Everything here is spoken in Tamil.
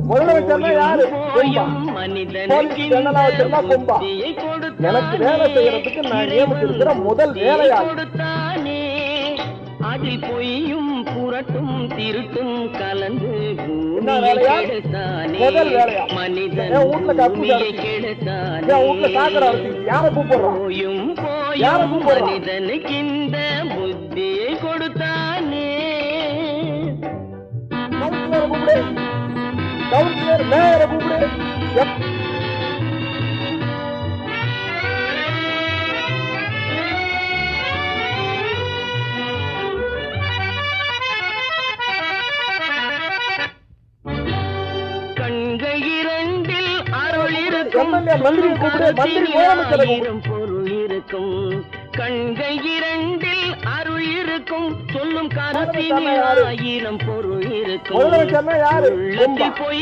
முதலமைச்சர்னா யாரு? கொம்பா. போலீஸ் ஜெனரலா வச்சிருந்தா கொம்பா. எனக்கு வேலை செய்யறதுக்கு நான் நியமிச்சிருக்கிற முதல் வேலையா அதில் பொய்யும் புரட்டும் திருட்டும் கலந்து என்ன வேலையா? முதல் வேலையா? மனிதன் என் வீட்டுல கப்பு கெடுத்தானே. என் வீட்டுல சாக்கடை அரைச்சி யாரை கூப்பிடுறோம்? போயும் யாரை போயும் கூப்பிடுறோம்? மனிதனுக்கு இந்த புத்தியை கொடுத்தானே. கவுன்சிலரை கூப்பிடு, கவுன்சிலர் மேயரை கூப்பிடு. கண்கள் இரண்டில் அருள் இருக்கும், எம்எல்ஏ மந்திரியை கூப்பிடு, மந்திரி முதலமைச்சரை கூப்பிடு. ஆயிரம் பொருள் இருக்கும். கண்கள் இரண்டில் அருள் இருக்கும், சொல்லும் கருத்தினில் ஆயிரம் பொருள் இருக்கும். முதலமைச்சர்னா யாரு? கொம்பா. உள்ளத்தில் போய்